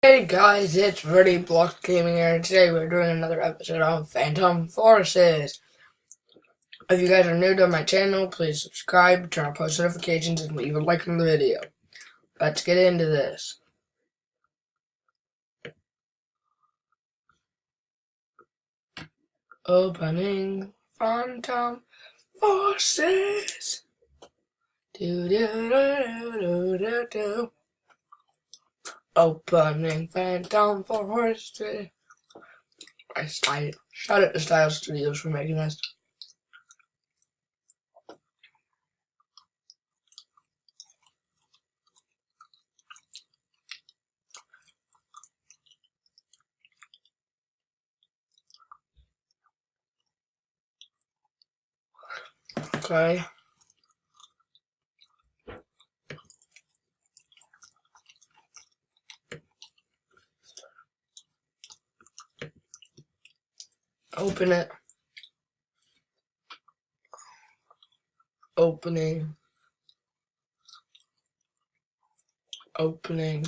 Hey guys, it's Ready Block Gaming here, and today we're doing another episode of Phantom Forces. If you guys are new to my channel, please subscribe, turn on post notifications, and leave a like on the video. Let's get into this. Opening Phantom Forces. Do do do do do do. Opening Phantom Forces. Shout out to Style Studios for making this. Okay. Open it. Opening. Okay,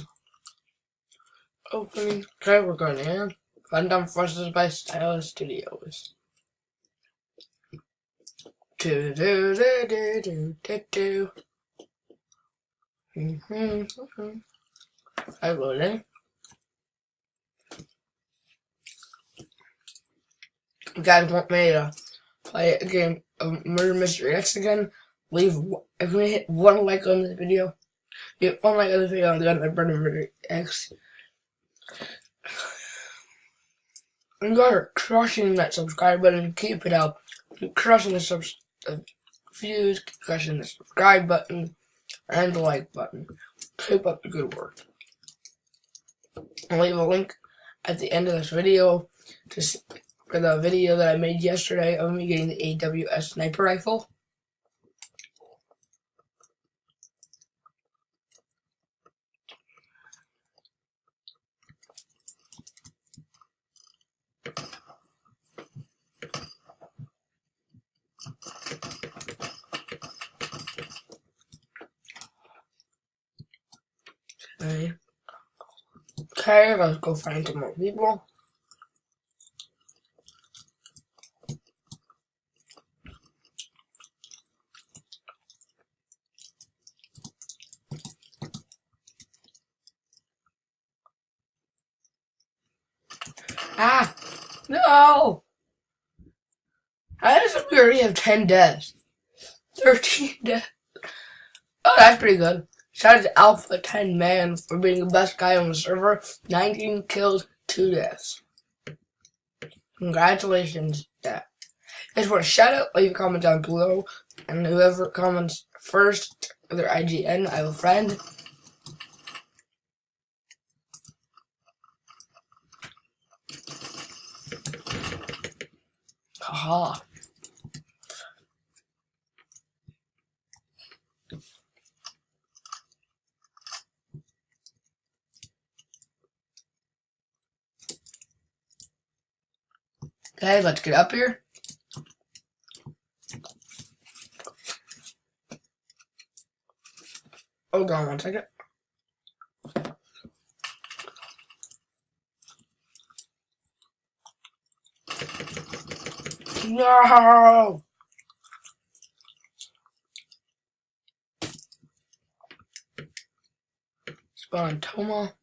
we're going in. Phantom Forces by Style Studios. Do do do do do do do. I loading. You guys want me to play a game of Murder Mystery X again? If we hit one like on this video, hit one like on this video, I'm gonna Murder Mystery X. You guys are crushing that subscribe button. Keep it up. Keep crushing the views. Keep crushing the subscribe button and the like button. Keep up the good work. I'll leave a link at the end of this video for the video that I made yesterday of me getting the AWS sniper rifle. Okay, let's go find some more people. Ah! No! How does we already have 10 deaths? 13 deaths. Oh, that's pretty good. Shout out to Alpha 10 Man for being the best guy on the server. 19 kills, 2 deaths. Congratulations, Dad. Just want a shout out, leave a comment down below, and whoever comments first, their IGN, I have a friend. Haha. Okay, let's get up here. Hold on one second. No! Spawn Toma.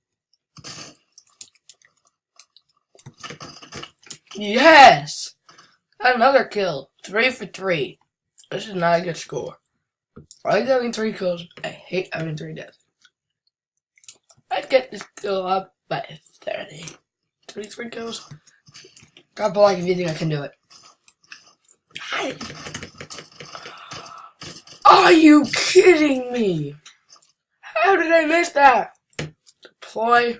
Yes! Another kill. 3 for 3. This is not a good score. I like having 3 kills. I hate having 3 deaths. I'd get this kill up by 30. 33 kills. Drop a like if you think I can do it. Are you kidding me? How did I miss that? Deploy.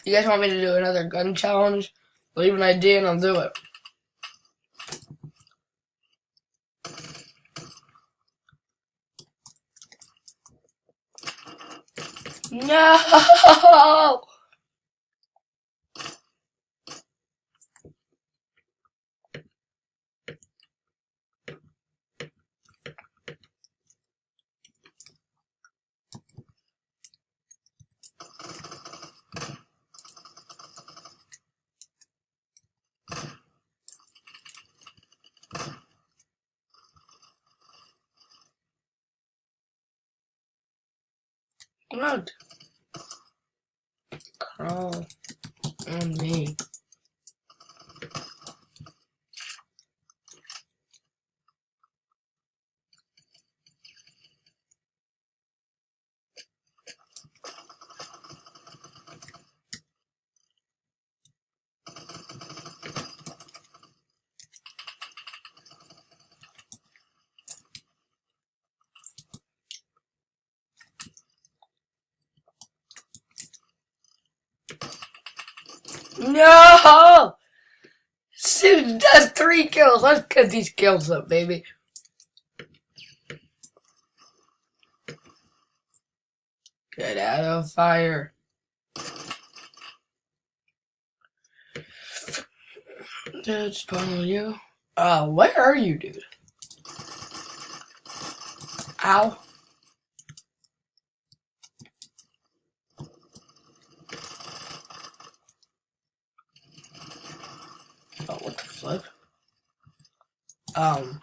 You guys want me to do another gun challenge? Leave an idea and I'll do it. No! Not crawl on me. No! Susan does 3 kills. Let's get these kills up, baby. Get out of fire. Dude, spawn on you. Where are you, dude? Ow. Oh, what the flip? Um.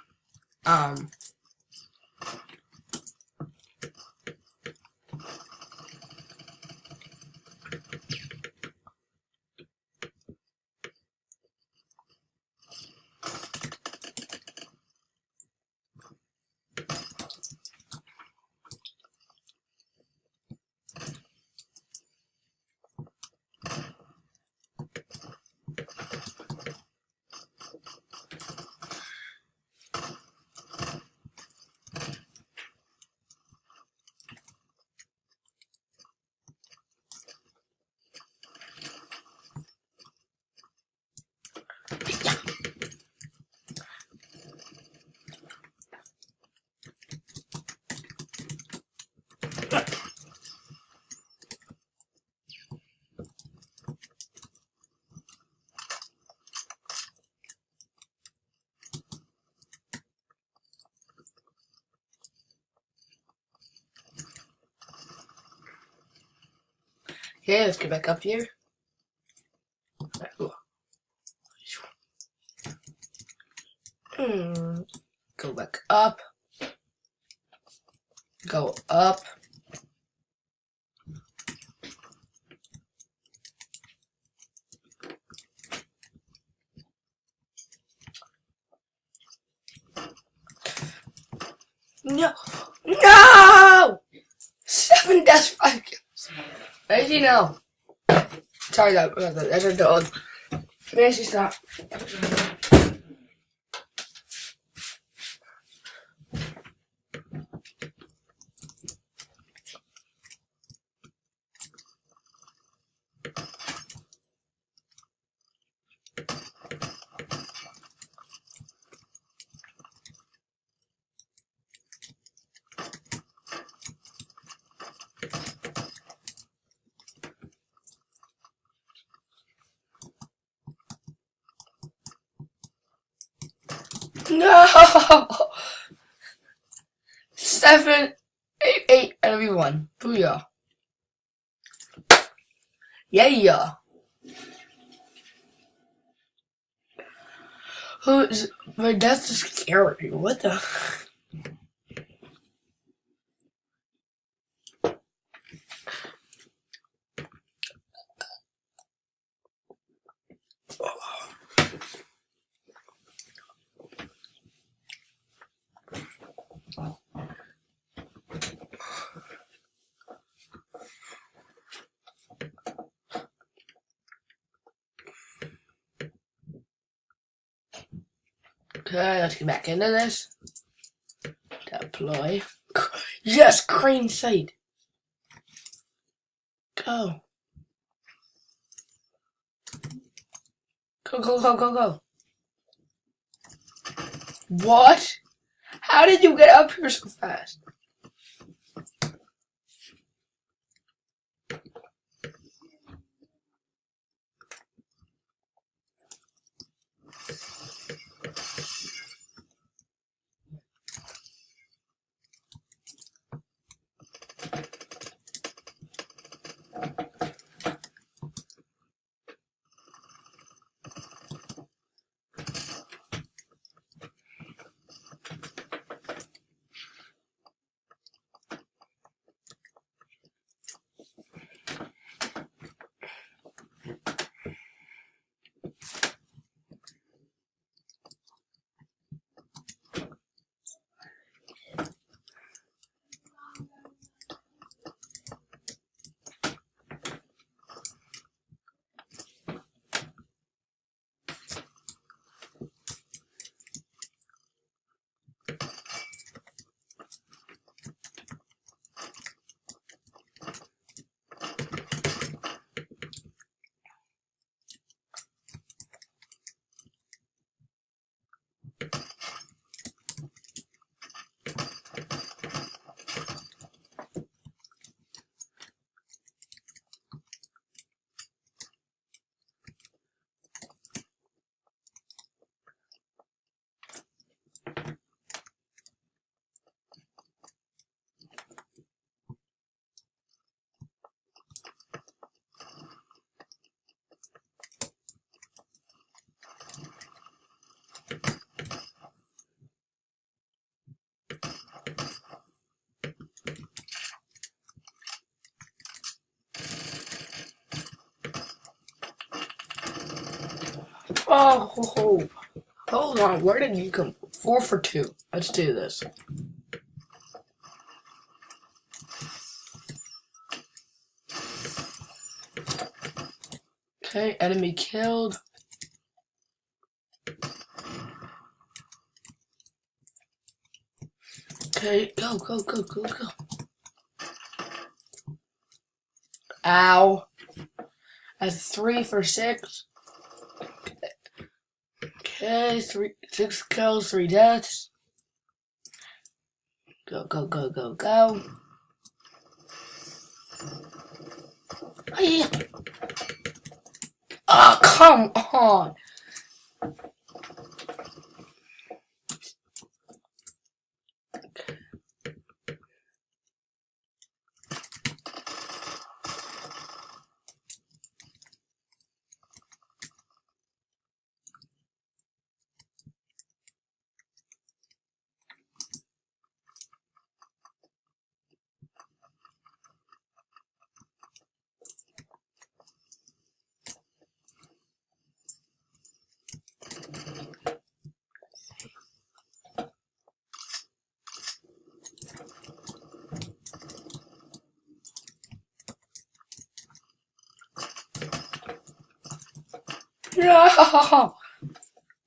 Okay, let's get back up here. Go back up. Go up. No! No! 7 deaths, 5 kills. Actually, no. Sorry, that's a dog. Nancy, stop. No! 7, 8, and we won. Booyah. Yeah. Who's my death is scary. What the? Okay, let's get back into this. Deploy. Yes, crane sight. Go. Go. What? How did you get up here so fast? Oh, hold on. Where did you come from? 4 for 2. Let's do this. Okay, enemy killed. Okay, go. Ow. That's 3 for 6. Okay, 6 kills, 3 deaths. Go. Hey. Oh, come on. No!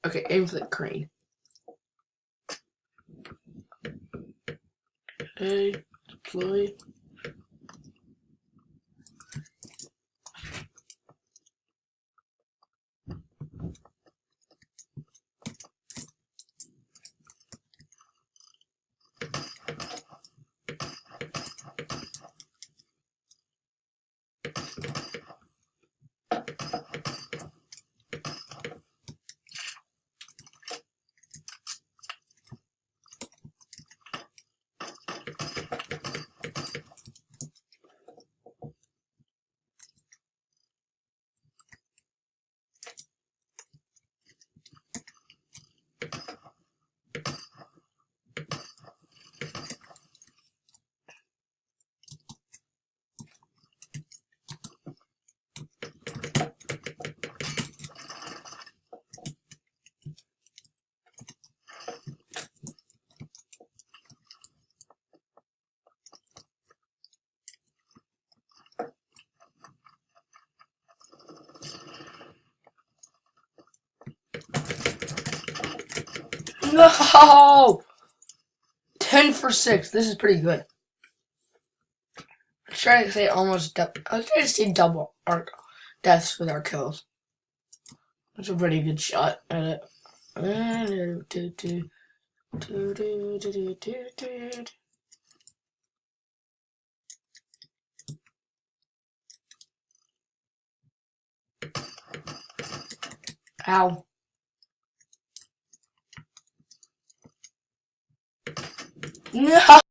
Okay, aim for the crane. Okay, deploy. No! 10 for 6. This is pretty good. I was trying to say almost double. I was trying to say double our deaths with our kills. That's a pretty good shot at it. Ow. No!